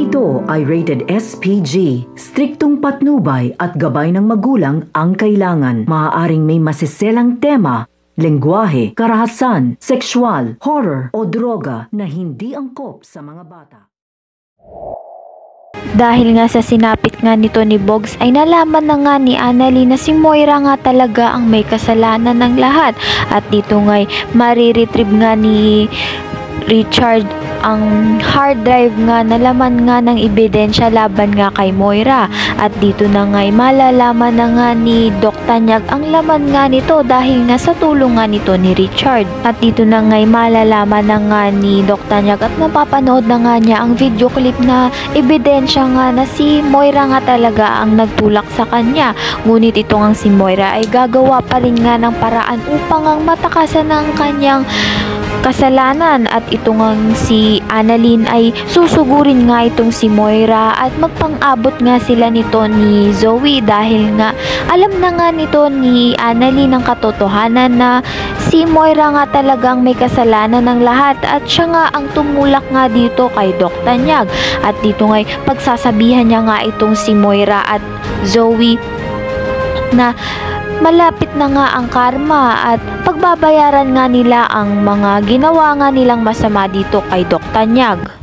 ito ay rated SPG. Striktong patnubay at gabay ng magulang ang kailangan. Maaaring may masiselang tema, lengguwahe, karahasan, sexual, horror o droga na hindi angkop sa mga bata. Dahil nga sa sinapit nga nito ni Bogs ay nalaman na nga ni Annalyn na si Moira nga talaga ang may kasalanan ng lahat. At dito nga'y mariretrieve nga ni Richard ang hard drive nga na laman nga ng ebidensya laban nga kay Moira. At dito na nga'y malalaman na nga ni Doc Tanyag ang laman nga nito dahil nga sa tulong nga nito ni Richard. At dito na nga'y malalaman na nga ni Doc Tanyag at mapapanood na nga niya ang video clip na ebidensya nga na si Moira nga talaga ang nagtulak sa kanya. Ngunit ito nga si Moira ay gagawa pa rin nga ng paraan upang ang matakasan ng kanyang kasalanan. At ito nga si Annalyn ay susugurin nga itong si Moira at magpang-abot nga sila nito ni Zoe dahil nga alam na nga nito ni Annalyn ang katotohanan na si Moira nga talagang may kasalanan ng lahat at siya nga ang tumulak nga dito kay Doc Tanyag. At dito nga pagsasabihan niya nga itong si Moira at Zoe na malapit na nga ang karma at pagbabayaran nga nila ang mga ginawa nga nilang masama dito kay Doc Tanyag.